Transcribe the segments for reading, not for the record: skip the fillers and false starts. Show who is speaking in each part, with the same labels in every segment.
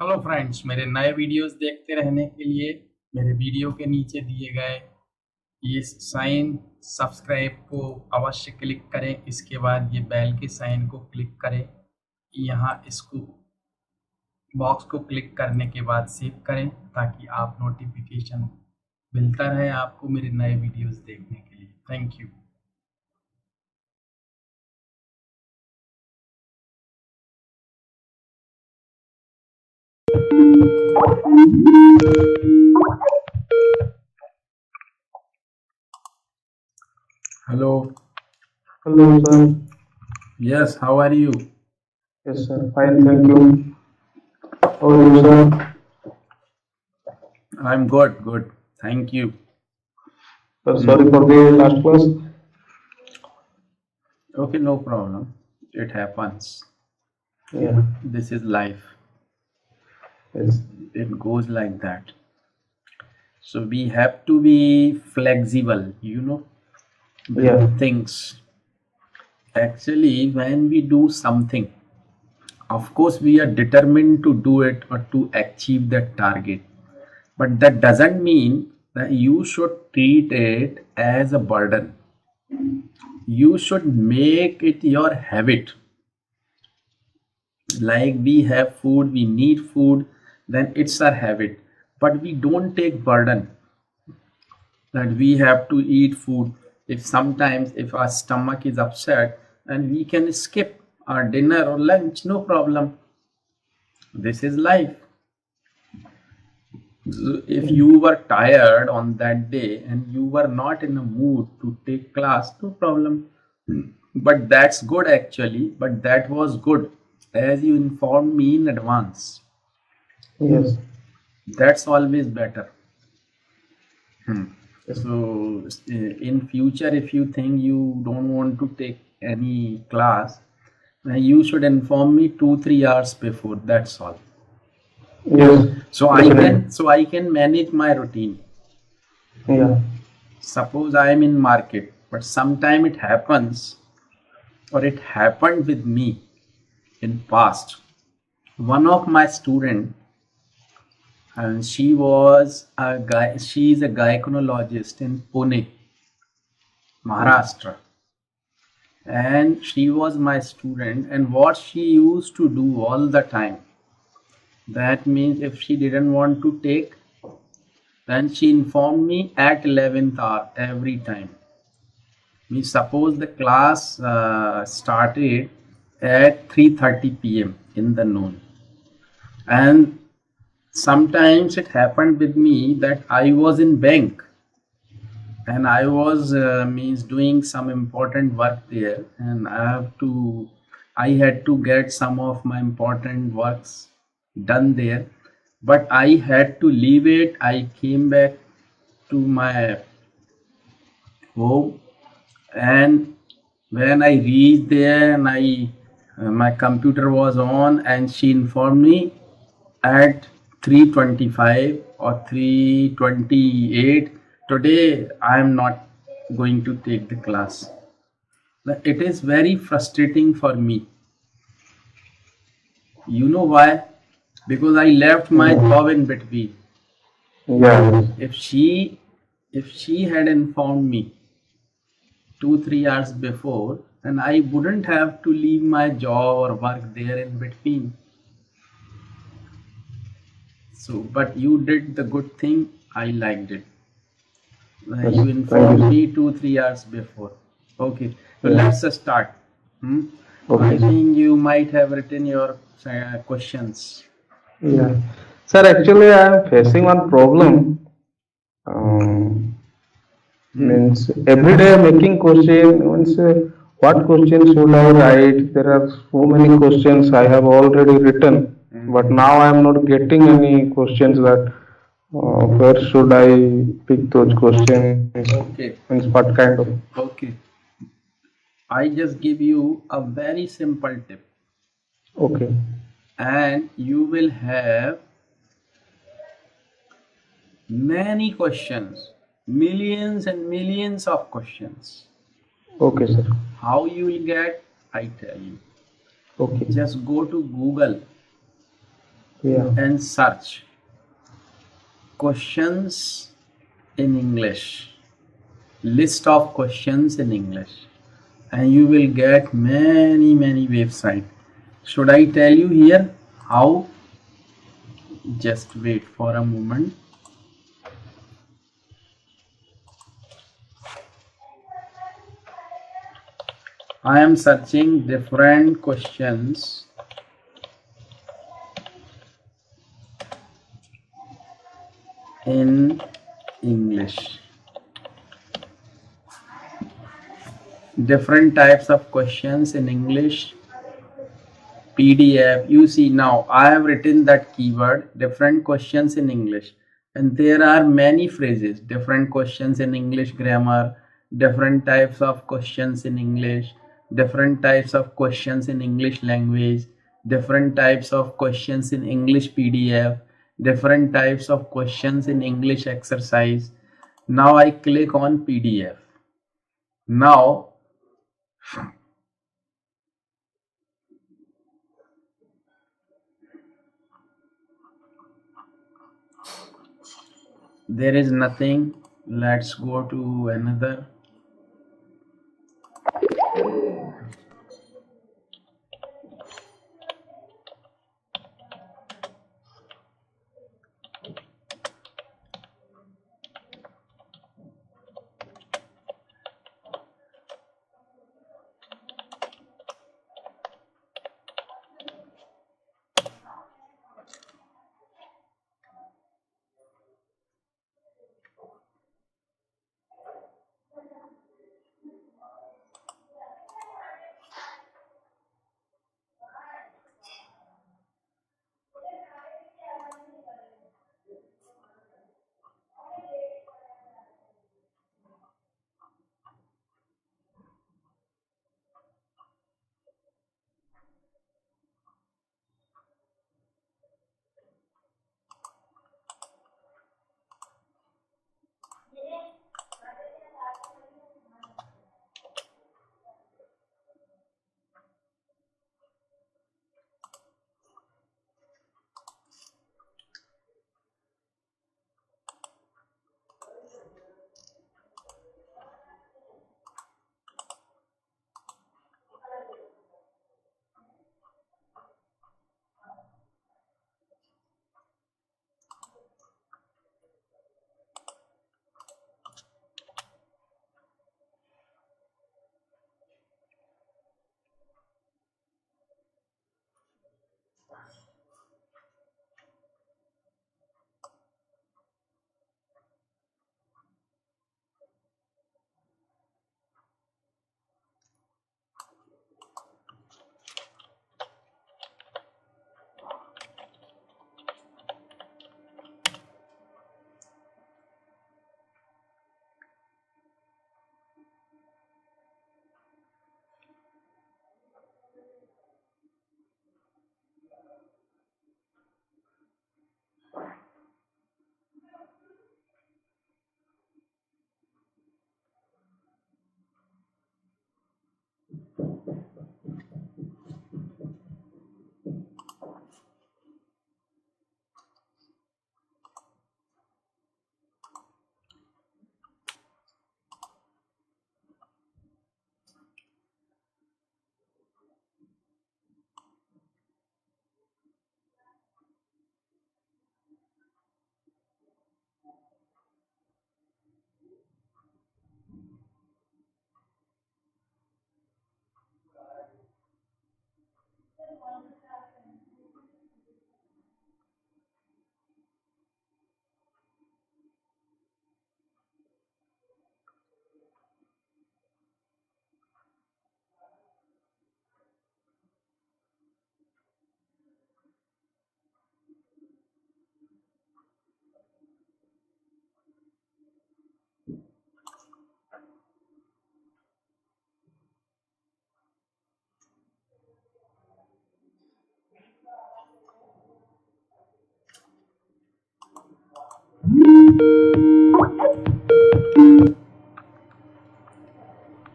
Speaker 1: Hello friends, मेरे नए videos देखते रहने के लिए मेरे वीडियो के नीचे दिए गए ये साइन सब्सक्राइब को अवश्य क्लिक करें। इसके बाद ये बेल के साइन को क्लिक करें। यहाँ इसको बॉक्स को क्लिक करने के बाद सेव करें ताकि आप नोटिफिकेशन मिलता रहे आपको मेरे नए वीडियोस देखने के लिए। Thank you. Hello.
Speaker 2: Hello, sir.
Speaker 1: Yes, how are you?
Speaker 2: Yes, sir. Fine, thank you. How are you, sir?
Speaker 1: I'm good. Thank you.
Speaker 2: Sorry for the last class.
Speaker 1: Okay, no problem. It happens.
Speaker 2: Yeah.
Speaker 1: This is life.
Speaker 2: Yes.
Speaker 1: It goes like that. So we have to be flexible, with
Speaker 2: Yeah.
Speaker 1: things. Actually, when we do something, of course, we are determined to do it or to achieve that target. But that doesn't mean that you should treat it as a burden. You should make it your habit. Like we have food, we need food, then it's our habit. But we don't take burden that we have to eat food. If our stomach is upset, and we can skip our dinner or lunch, no problem. This is life. So if you were tired on that day and you were not in a mood to take class, no problem. But that's good actually. But that was good as you informed me in advance.
Speaker 2: Yes.
Speaker 1: That's always better.
Speaker 2: Yes.
Speaker 1: So in future, if you think you don't want to take any class, you should inform me 2-3 hours before. That's all.
Speaker 2: Yes.
Speaker 1: So I can manage my routine.
Speaker 2: Yeah.
Speaker 1: Suppose I am in market, but sometime it happens, or it happened with me in past. One of my student, and she is a gynecologist in Pune, Maharashtra. And she was my student, and what she used to do all the time, that means if she didn't want to take, then she informed me at 11th hour every time. Suppose the class started at 3:30 p.m. in the noon, and sometimes it happened with me that I was in bank and I was doing some important work there, and I had to get some of my important works done there, but I had to leave it. I came back to my home, and when I reached there, and my computer was on, and she informed me at 3:25 or 3:28, today I am not going to take the class. It is very frustrating for me. You know why? Because I left my job in between.
Speaker 2: Yeah.
Speaker 1: If she had informed me 2-3 hours before, and I wouldn't have to leave my job or work there in between. So, but you did the good thing. I liked it.
Speaker 2: Yes.
Speaker 1: You
Speaker 2: Thank
Speaker 1: informed
Speaker 2: you.
Speaker 1: me 2-3 hours before. Okay, so
Speaker 2: Yeah.
Speaker 1: let's start. I
Speaker 2: Okay.
Speaker 1: think you might have written your questions.
Speaker 2: Yeah. Sir, actually, I am facing one problem. Um, Means every day making question means what question should I write? There are so many questions I have already written, but now I am not getting any questions that where should I pick those questions?
Speaker 1: Okay.
Speaker 2: Means what kind of?
Speaker 1: Okay. I just give you a very simple tip,
Speaker 2: Okay.
Speaker 1: and you will have many questions, millions and millions of questions.
Speaker 2: Okay, sir.
Speaker 1: How you will get? I tell you.
Speaker 2: Okay.
Speaker 1: Just go to Google
Speaker 2: Yeah.
Speaker 1: and search questions in English, list of questions in English, and you will get many websites. Should I tell you here how? Just wait for a moment. I am searching different questions in English. Different types of questions in English PDF. You see now I have written that keyword different questions in English, and there are many phrases, different questions in English grammar, different types of questions in English, different types of questions in English language, different types of questions in English PDF, different types of questions in English exercise. Now I click on PDF. Now there is nothing. Let's go to another.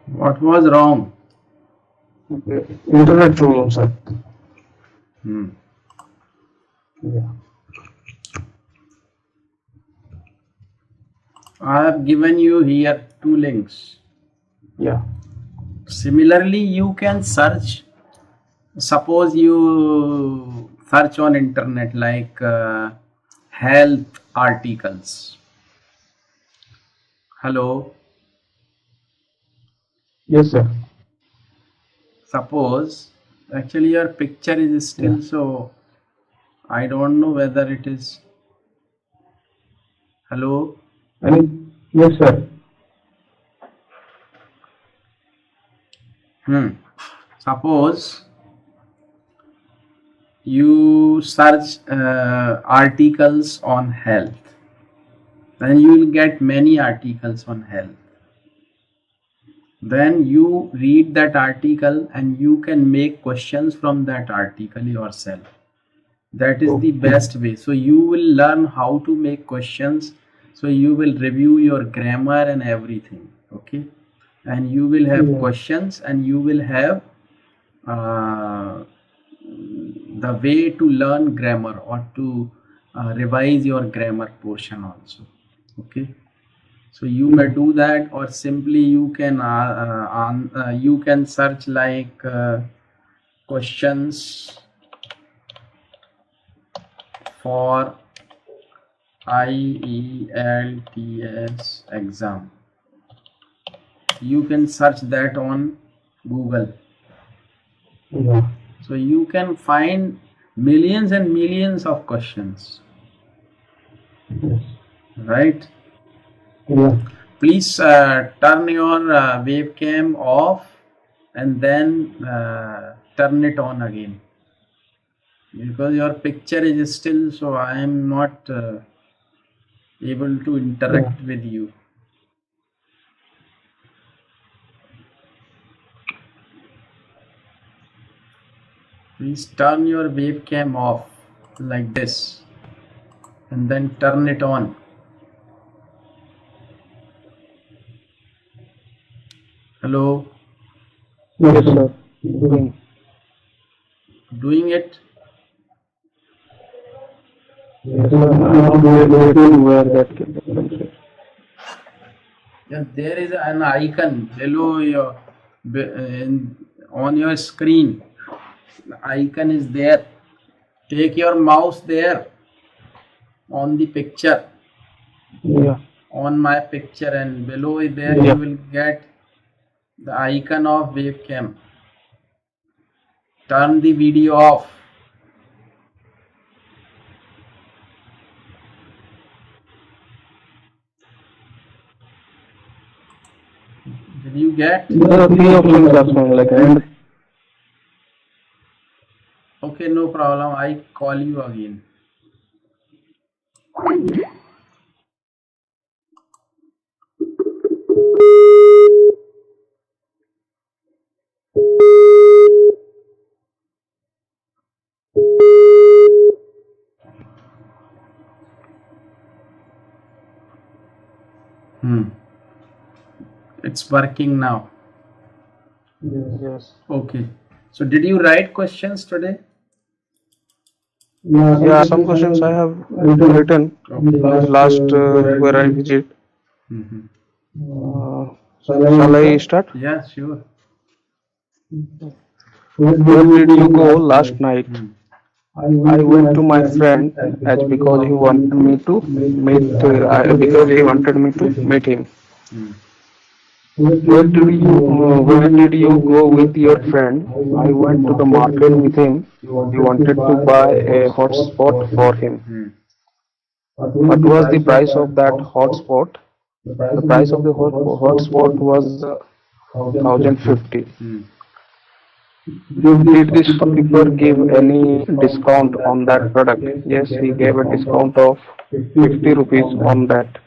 Speaker 1: What was wrong?
Speaker 2: Internet problem, sir.
Speaker 1: Hmm.
Speaker 2: Yeah.
Speaker 1: I have given you here 2 links.
Speaker 2: Yeah.
Speaker 1: Similarly, you can search. Suppose you search on internet like health articles. Hello.
Speaker 2: Yes, sir.
Speaker 1: Suppose actually your picture is
Speaker 2: Yeah.
Speaker 1: still, so I don't know whether it is. Hello.
Speaker 2: Yes, sir.
Speaker 1: Suppose you search articles on health, then you will get many articles on health. Then you read that article and you can make questions from that article yourself. That is the
Speaker 2: Okay.
Speaker 1: best way. So you will learn how to make questions. So you will review your grammar and everything. Okay. And you will have
Speaker 2: Yeah.
Speaker 1: questions and you will have uh, the way to learn grammar or to revise your grammar portion also. Okay. So you may do that, or simply you can you can search like questions for IELTS exam. You can search that on Google.
Speaker 2: Yeah.
Speaker 1: So you can find millions and millions of questions,
Speaker 2: Yes.
Speaker 1: right?
Speaker 2: Yeah.
Speaker 1: Please turn your webcam off and then turn it on again, because your picture is still, so I am not able to
Speaker 2: Yeah.
Speaker 1: interact with you. Please turn your webcam off like this and then turn it on. Hello.
Speaker 2: Yes, sir. Doing.
Speaker 1: Doing it?
Speaker 2: Yes, sir. I'm not getting where that comes in.
Speaker 1: Yes, there is an icon below your on your screen. The icon is there. Take your mouse there on the picture,
Speaker 2: Yeah.
Speaker 1: on my picture, and below there
Speaker 2: Yeah.
Speaker 1: you will get the icon of webcam. Turn the video off. Did you get?
Speaker 2: There are three options as well, like end.
Speaker 1: Okay, no problem. I call you again. It's working now.
Speaker 2: Yes.
Speaker 1: Okay. So did you write questions today?
Speaker 2: Yeah, some questions I have written last where I visit. Shall I start?
Speaker 1: Yeah, sure.
Speaker 2: Where did you go last night? I went to my friend as because he wanted me to meet him. Where did you go with your friend? I went to the market with him. He wanted to buy a hotspot for him. What was the price of that hotspot? The price of the hotspot was 1050. Did the shopkeeper give any discount on that product? Yes, he gave a discount of 50 rupees on that.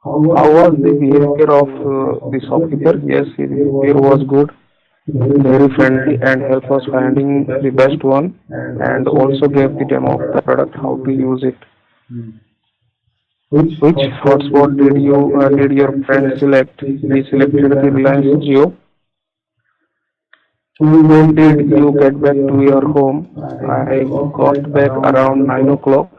Speaker 2: How was the behavior of the shopkeeper? Yes, his behavior was good, very friendly, and helped us finding the best one, and also gave the demo of the product, how to use it. Which hotspot did your friend select? He selected the Reliance Jio. When did you get back to your home? I got back around 9 o'clock.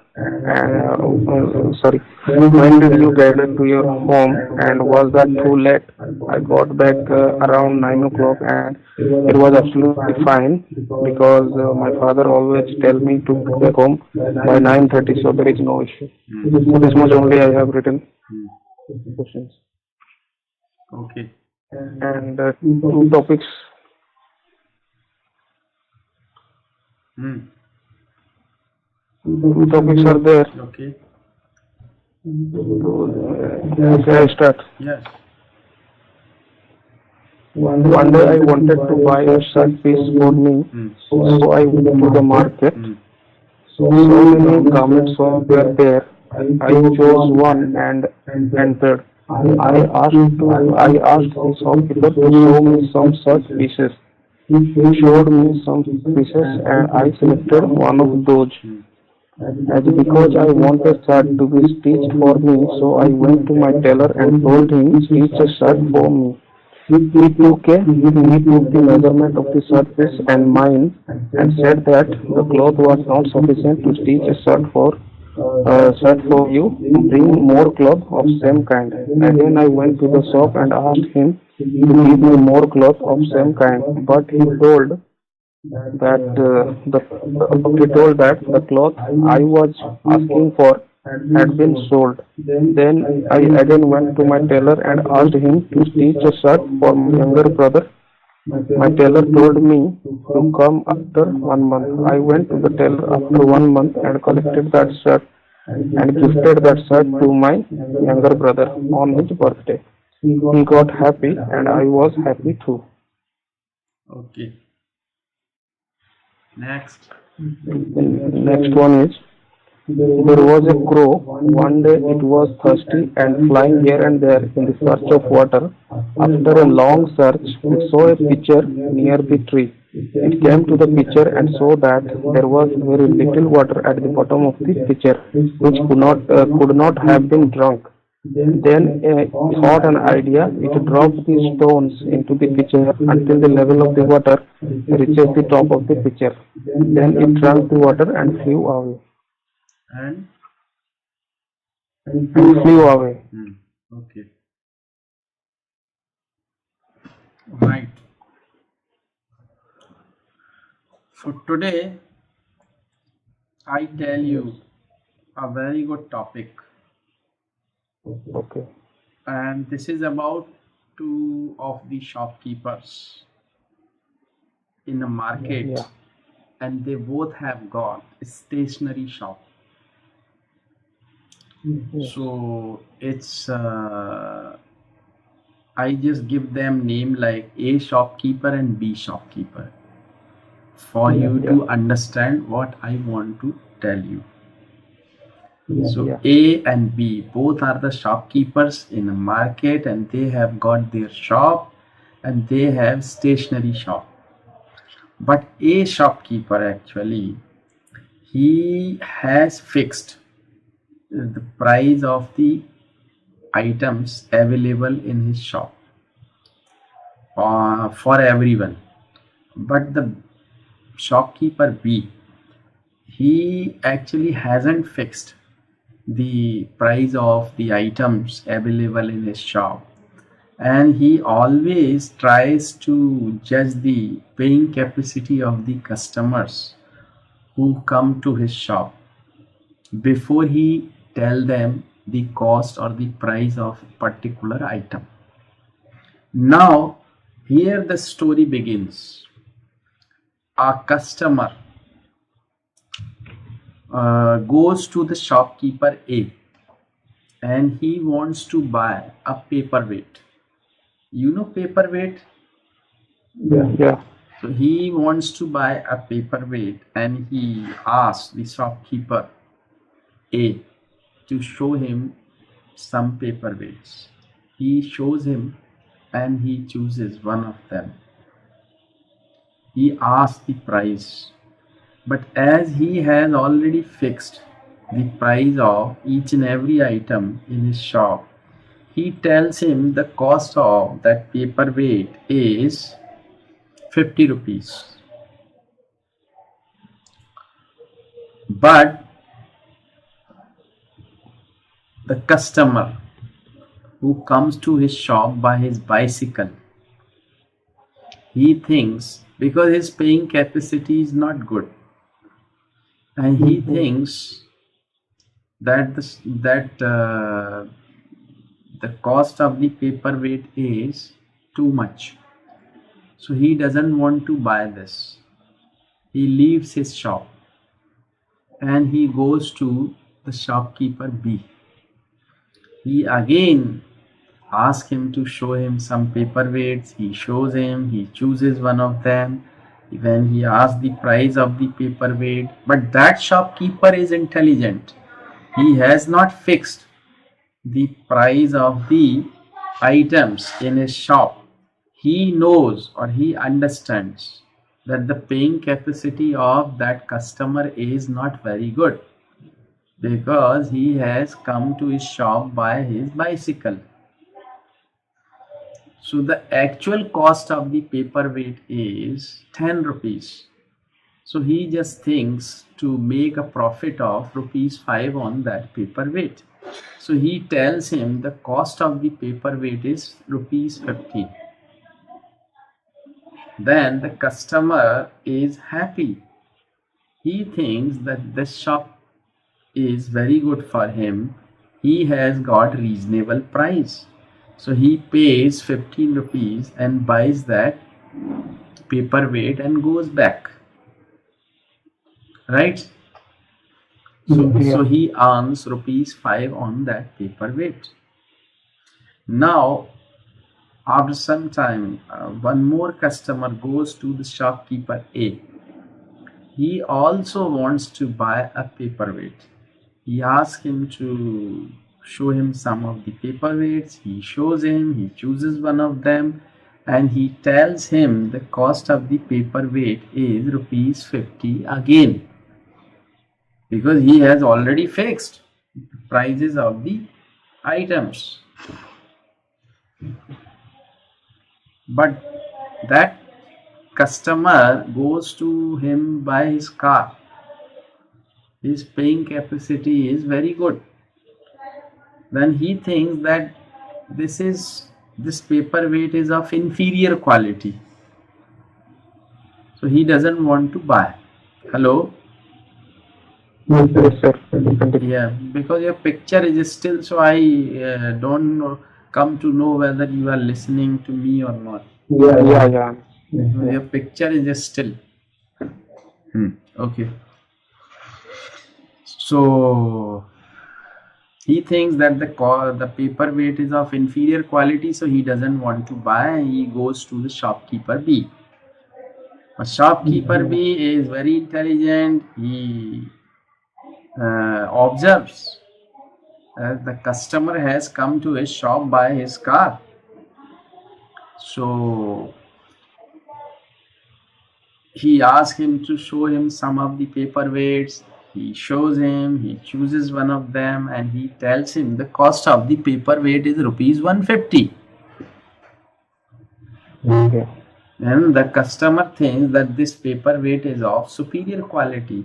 Speaker 2: Sorry. When did you get back to your home? And was that too late? I got back around 9 o'clock, and it was absolutely fine because my father always tell me to get back home by 9:30, so there is no issue. So this much only I have written
Speaker 1: Hmm.
Speaker 2: questions.
Speaker 1: Okay.
Speaker 2: And two topics.
Speaker 1: Hmm.
Speaker 2: Two topics are there.
Speaker 1: Okay.
Speaker 2: Okay, I start.
Speaker 1: Yes.
Speaker 2: One day I wanted to buy a shirt piece for me,
Speaker 1: Hmm.
Speaker 2: so I went to the market.
Speaker 1: Hmm.
Speaker 2: So many garments were there. I chose one and entered. I asked the shopkeeper to show me some shirt pieces. He showed me some pieces and I selected one of those.
Speaker 1: Hmm.
Speaker 2: As because I want a shirt to be stitched for me, so I went to my tailor and told him stitch a shirt for me. He took the measurement of the shirt piece and mine and said that the cloth was not sufficient to stitch a shirt for you. Bring more cloth of same kind. Again I went to the shop and asked him to give me more cloth of same kind, but he told that the cloth I was asking for had been sold. Then I again went to my tailor and asked him to stitch a shirt for my younger brother. My tailor told me to come after 1 month. I went to the tailor after 1 month and collected that shirt and gifted that shirt to my younger brother on his birthday. He got happy and I was happy too.
Speaker 1: Okay. Next.
Speaker 2: Next one is there was a crow. One day it was thirsty and flying here and there in the search of water. After a long search, it saw a pitcher near the tree. It came to the pitcher and saw that there was very little water at the bottom of the pitcher, which could not have been drunk. Then it thought an idea. It dropped the stones into the pitcher until the level of the water reaches the top of the pitcher. Then it drank the water and flew away.
Speaker 1: And
Speaker 2: And flew away.
Speaker 1: hmm. Okay. Right. So today I tell you a very good topic,
Speaker 2: Okay.
Speaker 1: and this is about two of the shopkeepers in a market,
Speaker 2: Yeah.
Speaker 1: and they both have got a stationery shop.
Speaker 2: Yeah.
Speaker 1: So it's I just give them name like A shopkeeper and B shopkeeper for
Speaker 2: Yeah.
Speaker 1: you
Speaker 2: Yeah.
Speaker 1: to understand what I want to tell you. So
Speaker 2: Yeah.
Speaker 1: A and B both are the shopkeepers in a market, and they have got their shop and they have stationery shop. But A shopkeeper actually he has fixed the price of the items available in his shop for everyone. But the shopkeeper B he actually hasn't fixed the price of the items available in his shop, and he always tries to judge the paying capacity of the customers who come to his shop before he tell them the cost or the price of particular item. Now here the story begins. A customer goes to the shopkeeper A and he wants to buy a paperweight. You know paperweight?
Speaker 2: Yeah. Yeah.
Speaker 1: So he wants to buy a paperweight and he asks the shopkeeper A to show him some paperweights. He shows him and he chooses one of them. He asks the price, but as he has already fixed the price of each and every item in his shop, he tells him the cost of that paperweight is 50 rupees. But the customer who comes to his shop by his bicycle, he thinks, because his paying capacity is not good, and he thinks that the cost of the paperweight is too much, so he doesn't want to buy this. He leaves his shop and he goes to the shopkeeper B. He again asks him to show him some paperweights. He shows him, he chooses one of them. Then he asks the price of the paperweight. But that shopkeeper is intelligent. He has not fixed the price of the items in his shop. He knows or he understands that the paying capacity of that customer is not very good, because he has come to his shop by his bicycle. So the actual cost of the paperweight is 10 rupees. So he just thinks to make a profit of rupees 5 on that paperweight. So he tells him the cost of the paperweight is rupees 50. Then the customer is happy. He thinks that this shop is very good for him. He has got reasonable price. So he pays 15 rupees and buys that paperweight and goes back. Right? So he earns rupees 5 on that paperweight. Now, after some time, one more customer goes to the shopkeeper A. He also wants to buy a paperweight. He asks him to show him some of the paperweights. He shows him, he chooses one of them, and he tells him the cost of the paperweight is rupees 50 again, because he has already fixed the prices of the items. But that customer goes to him by his car. His paying capacity is very good. Then he thinks that this paperweight is of inferior quality, so he doesn't want to buy. Hello?
Speaker 2: Yes, sir.
Speaker 1: Yeah, because your picture is still, so I don't come to know whether you are listening to me or not.
Speaker 2: Yeah.
Speaker 1: Your picture is still. Okay. So he thinks that the paperweight is of inferior quality, so he doesn't want to buy. He goes to the shopkeeper B. A shopkeeper B is very intelligent. He observes that the customer has come to his shop by his car. So he asks him to show him some of the paperweights. He shows him, he chooses one of them, and he tells him the cost of the paperweight is rupees 150.
Speaker 2: Okay.
Speaker 1: And the customer thinks that this paperweight is of superior quality,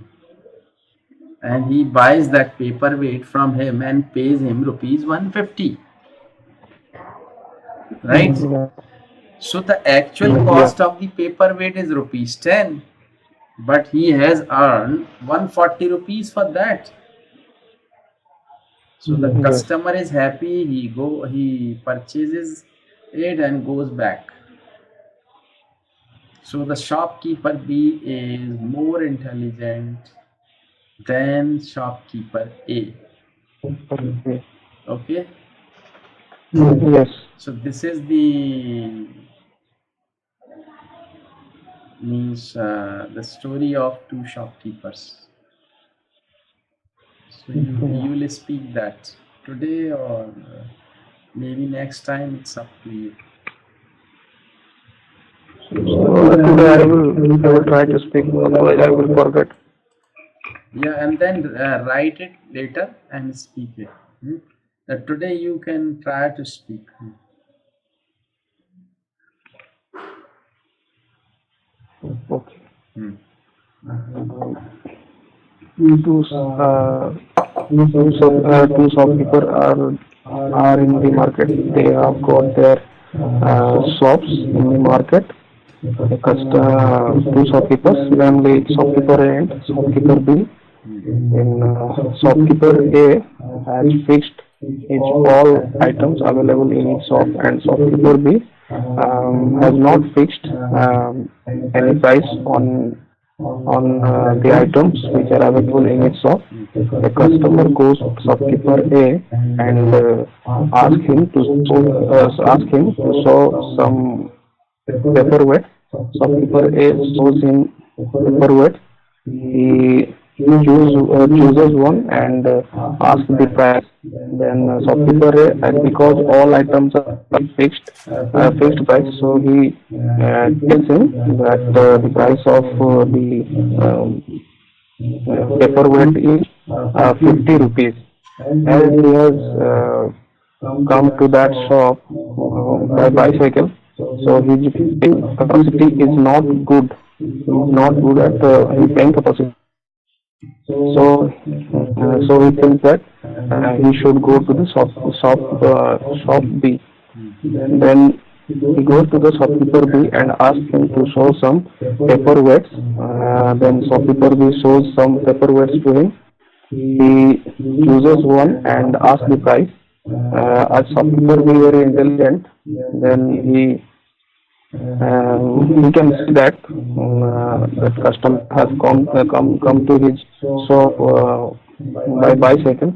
Speaker 1: and he buys that paperweight from him and pays him rupees 150. Right? So the actual cost of the paperweight is rupees 10, but he has earned 140 rupees for that. So the customer is happy. He purchases it and goes back. So the shopkeeper B is more intelligent than shopkeeper A. Okay.
Speaker 2: Yes.
Speaker 1: So this is the the story of two shopkeepers. So you will speak that today or maybe next time. It's up to you.
Speaker 2: So today I will try to speak, otherwise I will forget.
Speaker 1: Yeah, and then write it later and speak it. Today you can try to speak. Hmm.
Speaker 2: Two two shopkeepers are in the market. They have got their shops in the market. Two shopkeepers, namely shopkeeper A and shopkeeper B. In shopkeeper A has fixed each all items available in each shop, and shopkeeper B has not fixed any price on the items which are available in its shop. The customer goes to shopkeeper A and ask him to show some paperweight. Shopkeeper A shows him paperweight. He chooses one and asks the price. Then shopkeeper A, and because all items are fixed price, so he tells him that the price of the paperweight is 50 rupees. As he has come to that shop by bicycle, so his paying capacity is not good. He is not good at his paying capacity. So he thinks that he should go to the shop B. Then he goes to the shopkeeper B and asks him to show some paperweights. Then shopkeeper B shows some paperweights to him. He chooses one and asks the price. As shopkeeper B very intelligent, then he can see that that customer has come to his shop by bicycle.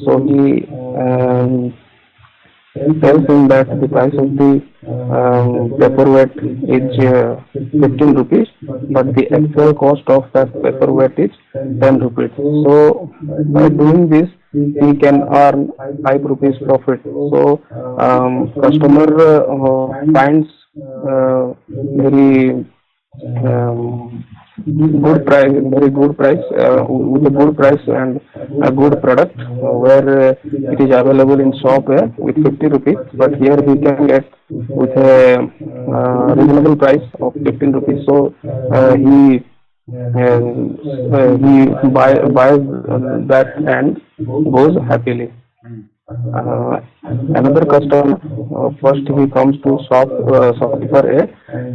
Speaker 2: So he tells him that the price of the paperweight is 15 rupees, but the actual cost of that paperweight is 10 rupees. So by doing this, he can earn 5 rupees profit. So customer finds very very good price, with a good price and a good product, where it is available in shop with 50 rupees, but here we can get with a reasonable price of 15 rupees. So buys that and goes happily. Another customer, first he comes to shopkeeper A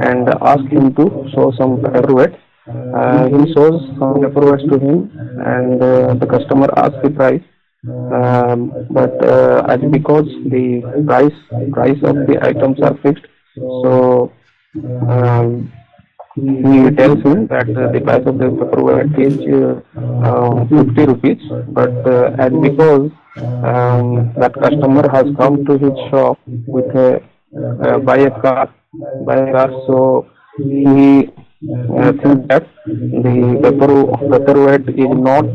Speaker 2: and asks him to show some paperweight. He shows some paperweights to him, and the customer asks the price. But as because the price of the items are fixed, so he tells him that the price of the paperweight is 50 rupees, but as because that customer has come to his shop with a by a car, so he thinks that the paperweight is not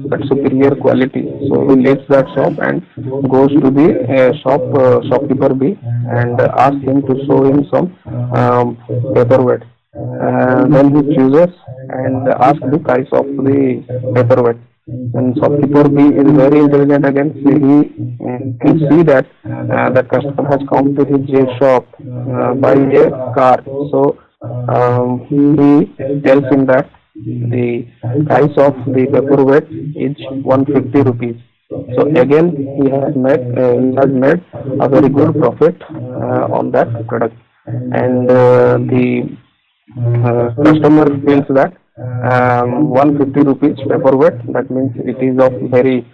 Speaker 2: that superior quality, so he leaves that shop and goes to the shopkeeper B and asks him to show him some paperweight. Then he chooses and asks the price of the paperweight. And shopkeeper B is very intelligent again. He can see that that customer has come to his shop by a car. So he tells him that the price of the paperweight is 150 rupees. So again, he has made a very good profit on that product, and the customer feels that 150 rupees paperweight, that means it is of very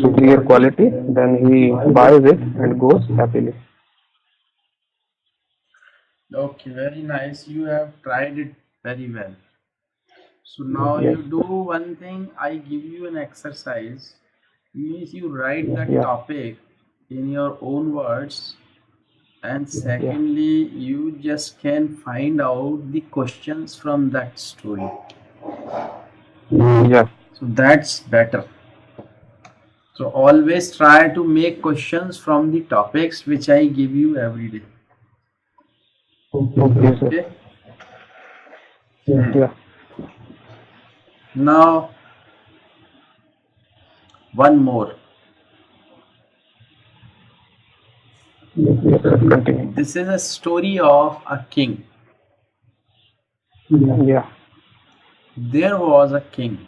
Speaker 2: superior quality. Then he buys it and goes happily.
Speaker 1: Okay, very nice. You have tried it very well. So now
Speaker 2: Yes.
Speaker 1: you do one thing. I give you an exercise. Means you write the
Speaker 2: Yeah.
Speaker 1: topic in your own words, and
Speaker 2: Yeah.
Speaker 1: secondly, you just can find out the questions from that story.
Speaker 2: Yeah.
Speaker 1: So that's better. So always try to make questions from the topics which I give you every day.
Speaker 2: Okay, sir.
Speaker 1: Okay.
Speaker 2: Yeah.
Speaker 1: Now one more.
Speaker 2: Yes, sir. Continue.
Speaker 1: This is a story of a king.
Speaker 2: Yeah.
Speaker 1: There was a king.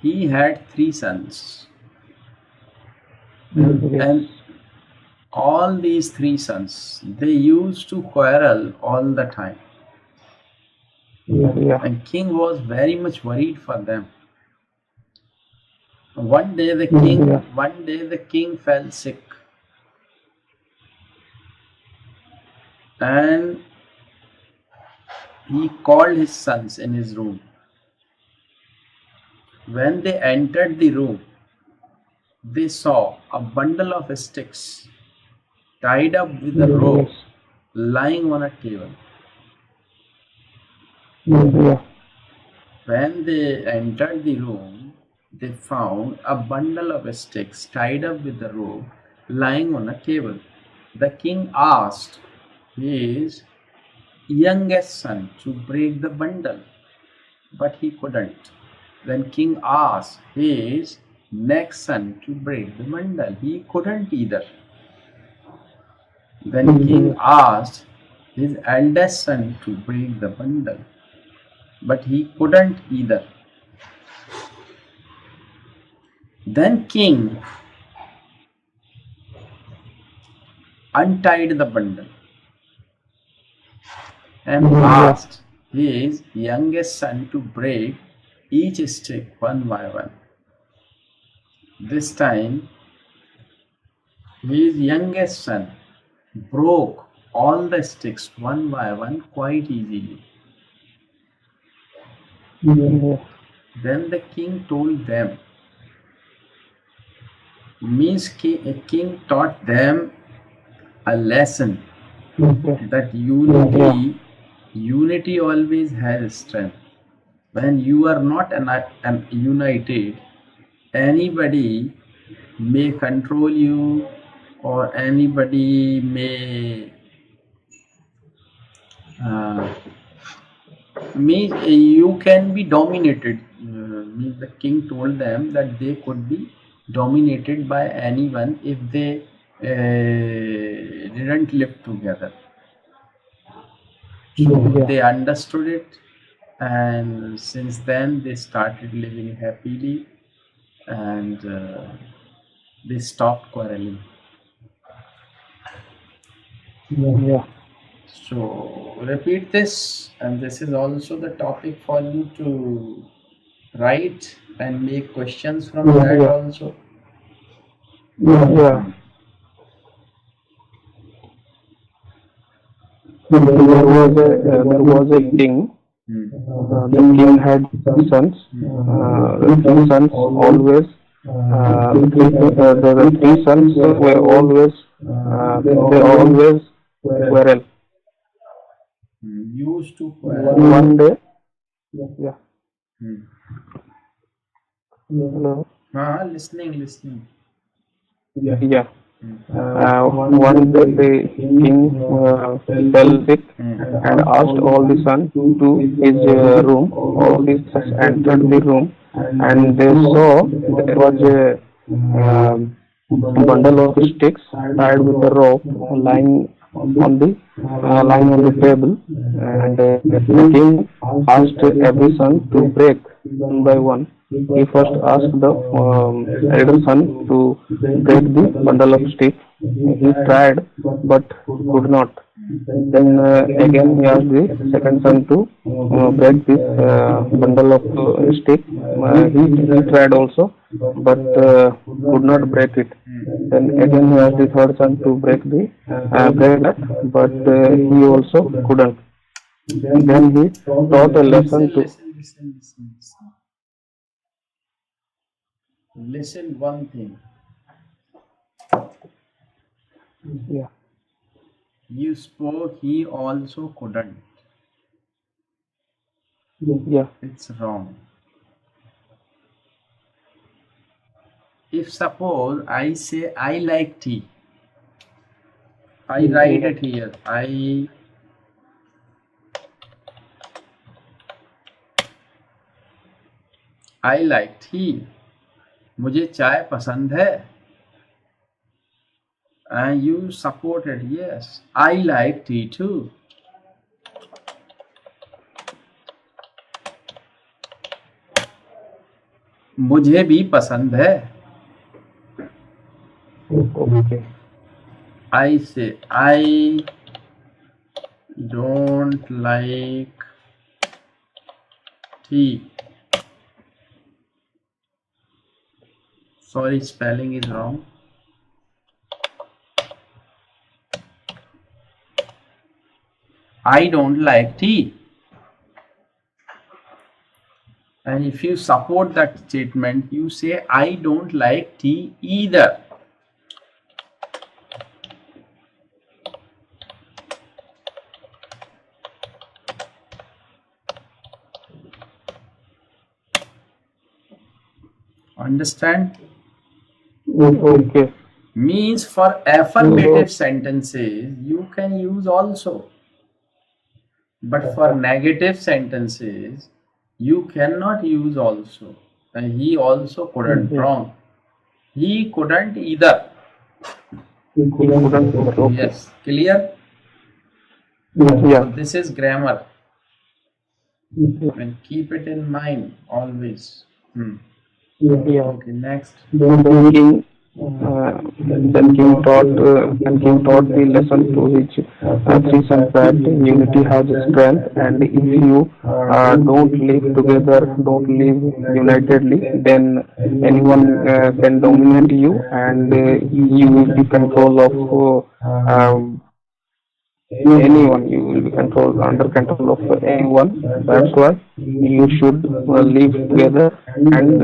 Speaker 1: He had 3 sons,
Speaker 2: Yes.
Speaker 1: and all these 3 sons, they used to quarrel all the time.
Speaker 2: Yeah.
Speaker 1: And king was very much worried for them. One day
Speaker 2: Yeah.
Speaker 1: the king fell sick, and he called his sons in his room. When they entered the room, they saw a bundle of sticks tied up with a rope
Speaker 2: Yes.
Speaker 1: lying on a table.
Speaker 2: Yeah.
Speaker 1: When they entered the room, they found a bundle of sticks tied up with a rope lying on a table. The king asked his youngest son to break the bundle, but he couldn't. Then king asked his next son to break the bundle. He couldn't either. Then king asked his eldest son to break the bundle, but he couldn't either. Then king untied the bundle and asked his youngest son to break each stick one by one. This time, his youngest son broke all the sticks one by one quite easily.
Speaker 2: Yeah.
Speaker 1: Then the king told them, king taught them a lesson that unity always has strength. When you are not united, anybody may control you, or anybody may means you can be dominated. Means the king told them that they could be dominated by anyone if they didn't live together. So
Speaker 2: Yeah.
Speaker 1: they understood it, and since then they started living happily, and they stopped quarreling.
Speaker 2: Yeah.
Speaker 1: So repeat this, and this is also the topic for you to write and make questions from that
Speaker 2: Yeah.
Speaker 1: also.
Speaker 2: Yeah. There was a king.
Speaker 1: Hmm.
Speaker 2: The king had 3 sons. The 3 sons were always they always quarrel.
Speaker 1: Used to quarrel.
Speaker 2: One day, yeah,
Speaker 1: Hmm.
Speaker 2: hello,
Speaker 1: Listening.
Speaker 2: yeah.
Speaker 1: Hmm.
Speaker 2: One day the king fell sick and asked all the sons to his room. All the sons entered the room and they saw there was a bundle of sticks tied with a rope lying on the table, and the king asked every son to break one by one. He first asked the elder son to break the bundle of sticks. He tried but could not. Then again he asked the second son to break this bundle of stick. He tried also, but could not break it. Then again he asked the third son to break that, but he also couldn't. Then he taught a lesson to.
Speaker 1: Listen one thing.
Speaker 2: Yeah.
Speaker 1: You spoke, he also couldn't.
Speaker 2: Yeah.
Speaker 1: It's wrong. If suppose I say I like tea, I write it here. I like tea. मुझे चाय पसंद है. And you supported, yes. I like tea too. मुझे भी पसंद है.
Speaker 2: Okay.
Speaker 1: I say I don't like tea. Sorry, spelling is wrong. I don't like tea. And if you support that statement, you say I don't like tea either. Understand?
Speaker 2: Okay.
Speaker 1: Means for affirmative sentences, you can use also. But for negative sentences, you cannot use also. And he also couldn't. Wrong. He couldn't either.
Speaker 2: Okay.
Speaker 1: Yes. Clear?
Speaker 2: Yeah.
Speaker 1: So this is grammar. And keep it in mind always.
Speaker 2: Yeah.
Speaker 1: Okay, next.
Speaker 2: Then King taught the lesson to his three sons that unity has strength, and if you don't live together, don't live unitedly, then anyone can dominate you, and you will be control of anyone. You will be control under control of anyone. That's why you should live together, and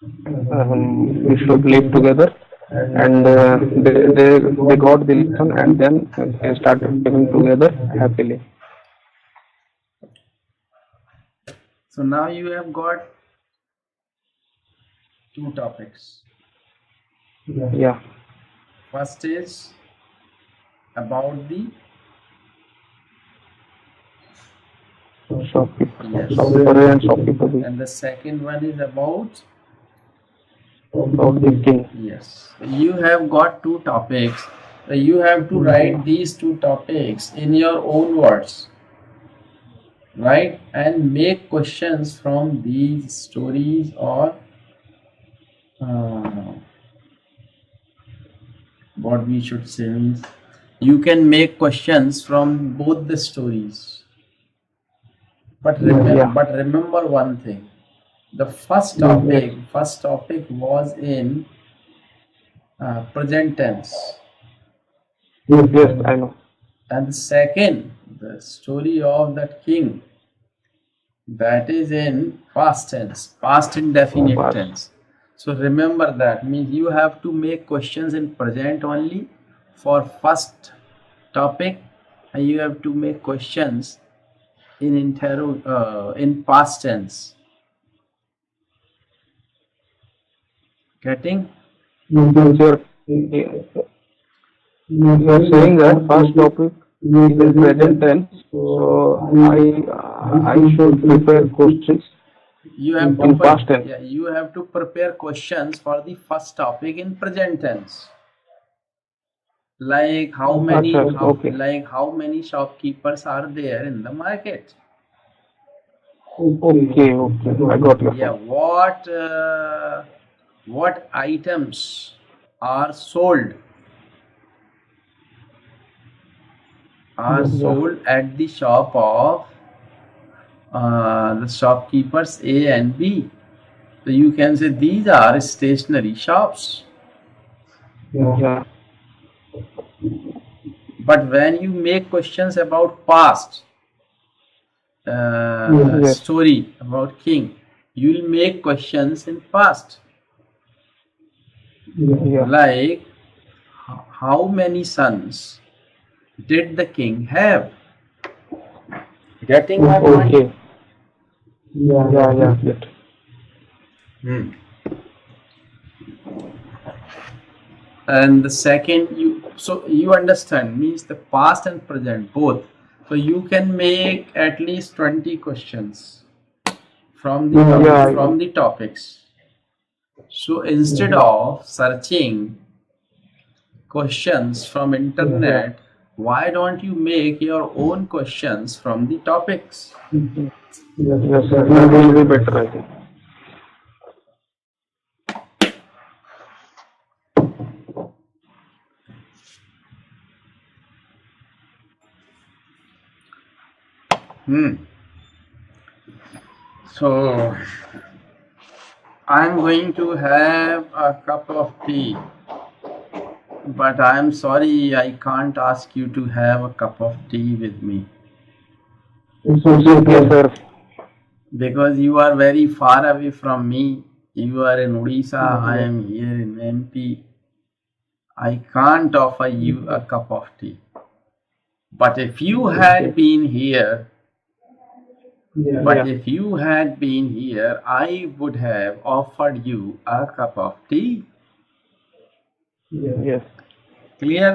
Speaker 2: we should live together. And they got the lesson, and then they started living together happily.
Speaker 1: So now you have got two topics.
Speaker 2: Yeah.
Speaker 1: First is about the
Speaker 2: Shopkeeper.
Speaker 1: yes.
Speaker 2: Shopkeeper and shopkeeper.
Speaker 1: And the second one is about
Speaker 2: the king.
Speaker 1: yes. You have got two topics. You have to write these two topics in your own words, right? And make questions from these stories or what we should say means you can make questions from both the stories. But remember one thing. The first topic was in present tense.
Speaker 2: Yes, I know.
Speaker 1: And the second, the story of that king, that is in past tense, past indefinite tense. So remember that means you have to make questions in present only for first topic, and you have to make questions in in past tense. Getting?
Speaker 2: You're saying that first topic is in present tense, so I should prepare questions
Speaker 1: you have
Speaker 2: in past tense.
Speaker 1: Yeah, you have to prepare questions for the first topic in present tense. Like how many how many shopkeepers are there in the market?
Speaker 2: Okay, I got you.
Speaker 1: Yeah, what items are sold at the shop of the shopkeepers A and B. So you can say these are stationery shops.
Speaker 2: Yeah.
Speaker 1: But when you make questions about past story about king, you will make questions in past.
Speaker 2: Yeah.
Speaker 1: Like how many sons did the king have? Getting my point?
Speaker 2: Okay. Yeah.
Speaker 1: And the second you understand means the past and present both. So you can make at least 20 questions from the topics. So instead of searching questions from internet, why don't you make your own questions from the topics?
Speaker 2: Yes, sir. That will be better, I think.
Speaker 1: Hmm. So I'm going to have a cup of tea, but I'm sorry I can't ask you to have a cup of tea with me
Speaker 2: It's okay, sir.
Speaker 1: because you are very far away from me. You are in Odisha, I am here in MP. I can't offer you a cup of tea. But if you had been here,
Speaker 2: Yeah.
Speaker 1: if you had been here, I would have offered you a cup of tea.
Speaker 2: Yes.
Speaker 1: Clear?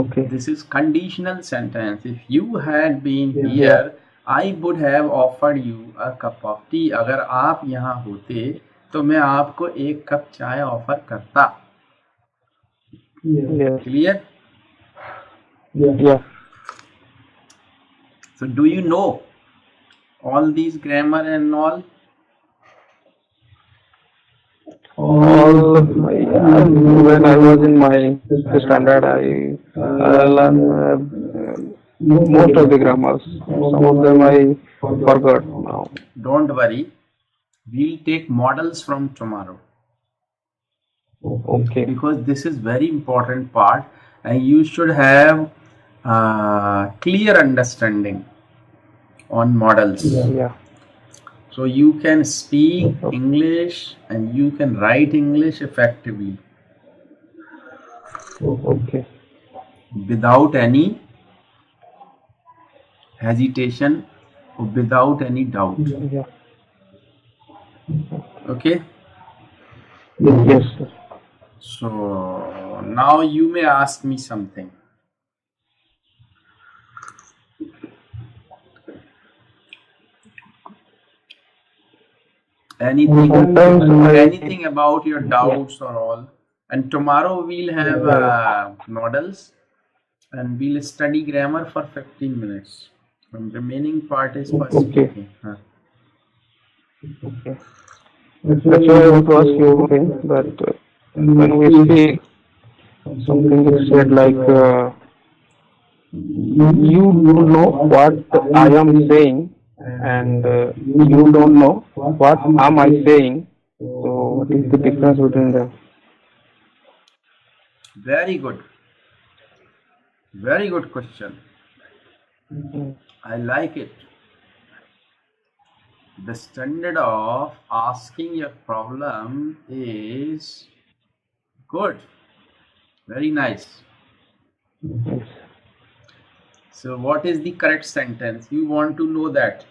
Speaker 2: Okay.
Speaker 1: This is conditional sentence. If you had been
Speaker 2: Yeah.
Speaker 1: here, I would have offered you a cup of tea. अगर आप यहाँ होते तो मैं आपको एक cup चाय offer करता.
Speaker 2: Yes.
Speaker 1: Clear?
Speaker 2: Yeah.
Speaker 1: So do you know all these grammar and all?
Speaker 2: All when I was in my standard, I learned most of the grammars. Some of them I forgot now.
Speaker 1: Don't worry. We'll take models from tomorrow.
Speaker 2: Okay.
Speaker 1: Because this is very important part and you should have clear understanding on models.
Speaker 2: Yeah.
Speaker 1: So you can speak English and you can write English effectively
Speaker 2: Okay.
Speaker 1: without any hesitation or without any doubt.
Speaker 2: Yeah.
Speaker 1: Okay?
Speaker 2: Yes, sir.
Speaker 1: So now you may ask me something. Anything about your doubts or all. And tomorrow we'll have models and we'll study grammar for 15 minutes. And remaining part is for speaking.
Speaker 2: Okay. That's why I want to ask you that when we speak, something is said like you don't know what I am saying, and you don't know what am I saying. So what is the difference between them?
Speaker 1: Very good. Very good question. I like it. The standard of asking a problem is good. Very nice. So what is the correct sentence? You want to know that?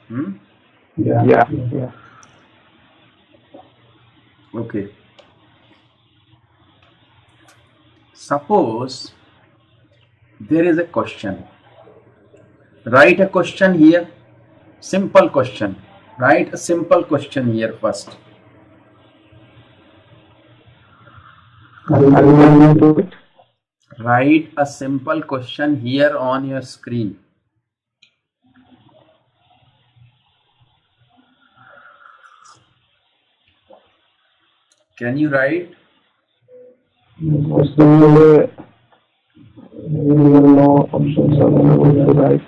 Speaker 2: Yeah.
Speaker 1: Okay. Suppose there is a question. Write a question here. Simple question. Write a simple question here first. Write a simple question here on your screen. Can you write?
Speaker 2: What's the no options available to write?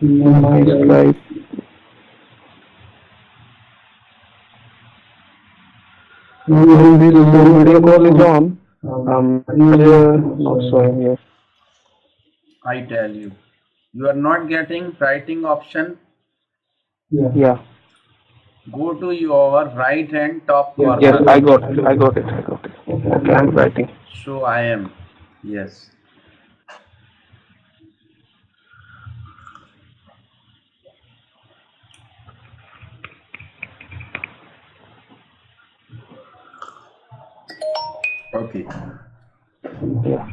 Speaker 2: My Skype. When this video call is on, not showing here.
Speaker 1: I tell you. You are not getting writing option.
Speaker 2: Yeah.
Speaker 1: Go to your right hand top corner.
Speaker 2: Yes, I got it. Okay, I'm writing.
Speaker 1: So I am. Yes. Okay.
Speaker 2: Yeah.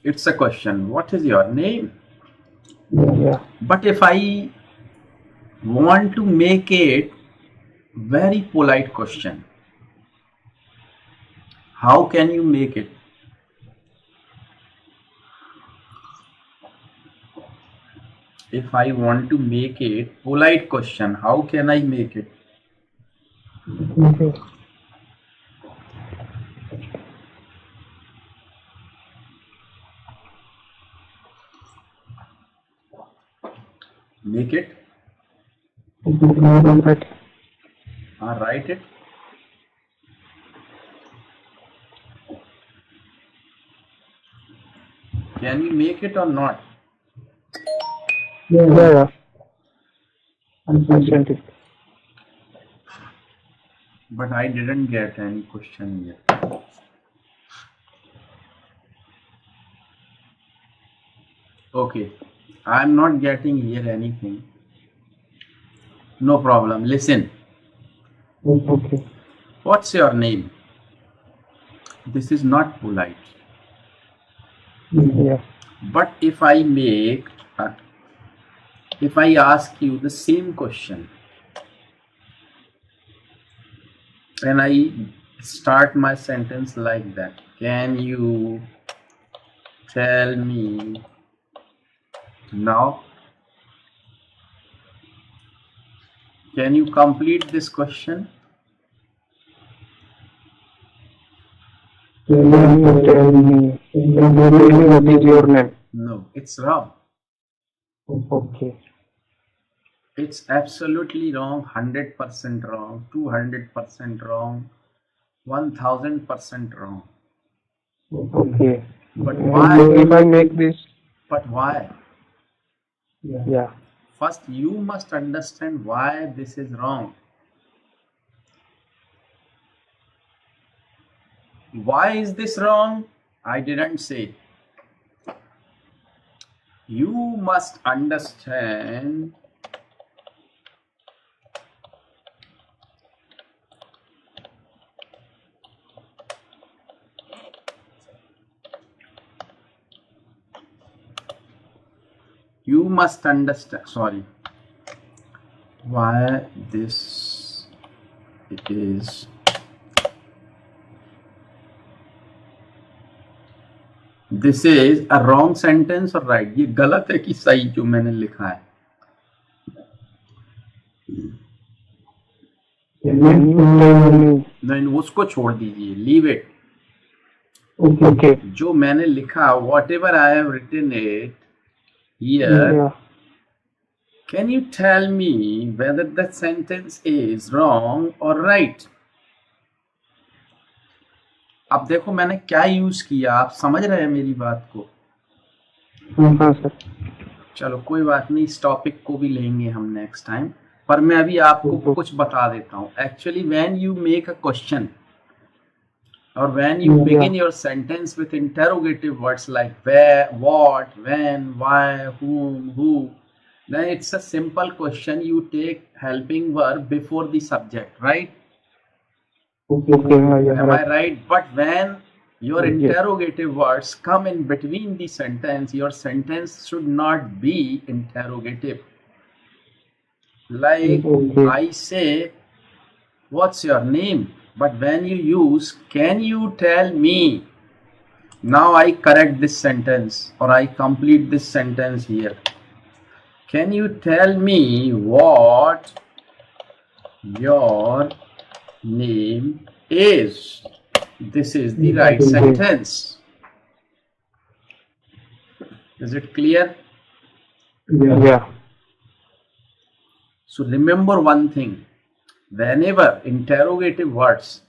Speaker 1: It's a question. What is your name?
Speaker 2: Yeah.
Speaker 1: But if I want to make it very polite question, how can you make it? If I want to make it polite question, how can I make it?
Speaker 2: Okay.
Speaker 1: Make it
Speaker 2: Right.
Speaker 1: or write it. Can you make it or not?
Speaker 2: Yeah, yeah. I sent it.
Speaker 1: But I didn't get any question yet. Okay, I'm not getting here anything. No problem. Listen,
Speaker 2: Okay.
Speaker 1: what's your name? This is not polite.
Speaker 2: Yeah.
Speaker 1: But if I ask you the same question and I start my sentence like that, can you tell me now? Can you complete this question?
Speaker 2: Can you tell me what is your name?
Speaker 1: No, it's wrong.
Speaker 2: Okay.
Speaker 1: It's absolutely wrong, 100% wrong, 200% wrong, 1000% wrong.
Speaker 2: Okay.
Speaker 1: But why?
Speaker 2: If I make this,
Speaker 1: But why?
Speaker 2: yeah.
Speaker 1: First, you must understand why this is wrong. Why is this wrong? I didn't say. You must understand sorry, why this is a wrong sentence or right? ये गलत है कि सही जो मैंने लिखा है? नहीं, उसको छोड़ दीजिए, leave it.
Speaker 2: Okay.
Speaker 1: जो मैंने लिखा, whatever I have written it here,
Speaker 2: Yeah.
Speaker 1: can you tell me whether the sentence is wrong or right? अब देखो मैंने क्या यूज किया, आप समझ रहे हैं मेरी बात को?
Speaker 2: हाँ सर.
Speaker 1: चलो कोई बात नहीं, इस टॉपिक को भी लेंगे हम नेक्स्ट टाइम, पर मैं अभी आपको कुछ बता देता हूँ. Actually when you make a question or when you begin your sentence with interrogative words like where, what, when, why, whom, who, then it's a simple question. You take helping verb before the subject, right?
Speaker 2: Okay.
Speaker 1: Am I right? But when your interrogative words come in between the sentence, your sentence should not be interrogative. Like I say, what's your name? But when you use, can you tell me? Now I correct this sentence or I complete this sentence here. Can you tell me what your name is? This is the right sentence. Is it clear?
Speaker 2: Yeah.
Speaker 1: So remember one thing. Whenever interrogative words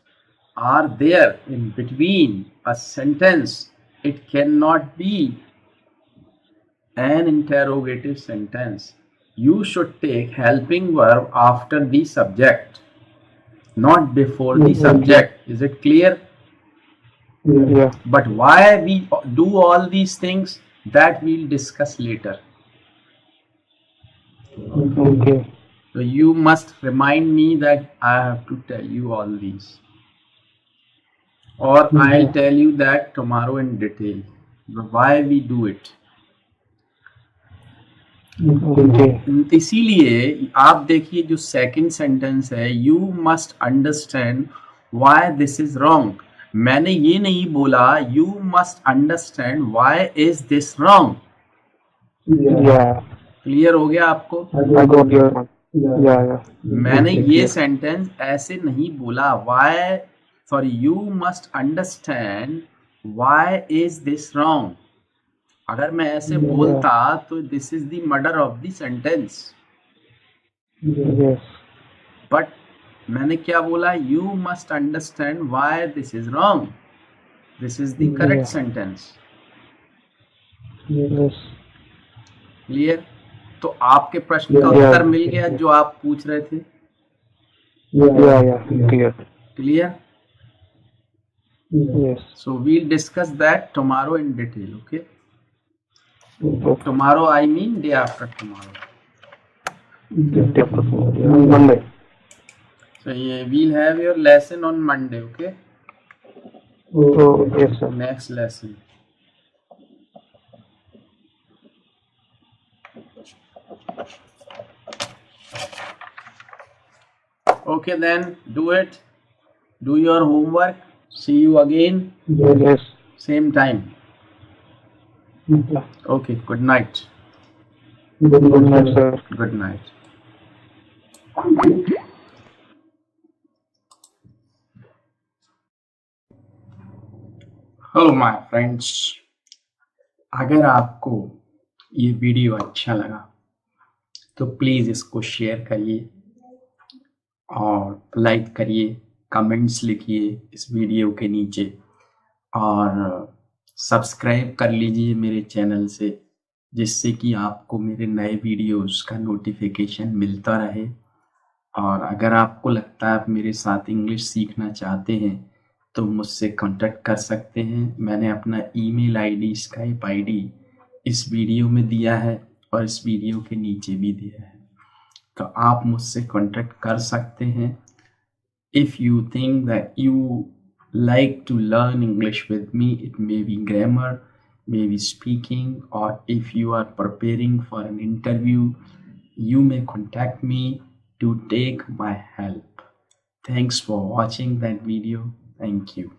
Speaker 1: are there in between a sentence, it cannot be an interrogative sentence. You should take helping verb after the subject, not before the subject. Is it clear?
Speaker 2: Yeah.
Speaker 1: But why we do all these things, that we'll discuss later.
Speaker 2: Okay.
Speaker 1: So you must remind me that I have to tell you all these, or I'll tell you that tomorrow in detail, why we do it. इसीलिए आप देखिए जो second sentence है, you must understand why this is wrong. मैंने ये नहीं बोला you must understand why is this wrong. Clear हो गया आपको? मैंने ये सेंटेंस ऐसे नहीं बोला. You must understand why is this wrong. अगर मैं ऐसे बोलता तो this is the murder of the sentence,
Speaker 2: Yes.
Speaker 1: But मैंने क्या बोला, you must understand why this is wrong, this is the correct
Speaker 2: Yeah.
Speaker 1: Sentence.
Speaker 2: Yes.
Speaker 1: Clear? तो आपके प्रश्न का
Speaker 2: Yeah.
Speaker 1: उत्तर मिल गया जो आप पूछ रहे थे।
Speaker 2: Yeah. Clear.
Speaker 1: Clear?
Speaker 2: Yes.
Speaker 1: So we'll discuss that tomorrow in detail, okay?
Speaker 2: Okay.
Speaker 1: Tomorrow I mean day after tomorrow.
Speaker 2: Monday.
Speaker 1: So we'll have your lesson on Monday, okay?
Speaker 2: Oh, yes, sir.
Speaker 1: Next lesson. Okay then, do it. Do your homework. See you again.
Speaker 2: Yes.
Speaker 1: Same time.
Speaker 2: Yeah.
Speaker 1: Okay, good night.
Speaker 2: Good night, sir.
Speaker 1: Good night. Hello my friends. अगर आपको ये video अच्छा लगा तो please इसको share करिए और like करिए, कमेंट्स लिखिए इस वीडियो के नीचे और सब्सक्राइब कर लीजिए मेरे चैनल से, जिससे कि आपको मेरे नए वीडियोस का नोटिफिकेशन मिलता रहे। और अगर आपको लगता है आप मेरे साथ इंग्लिश सीखना चाहते हैं तो मुझसे कांटेक्ट कर सकते हैं। मैंने अपना ईमेल आईडी, स्काइप आईडी इस वीडियो में दिया है और इस वीडियो के नीचे भी दिया है, तो आप मुझसे कांटेक्ट कर सकते हैं। If you think that you like to learn English with me, it may be grammar, maybe speaking, or if you are preparing for an interview, you may contact me to take my help. Thanks for watching that video. Thank you.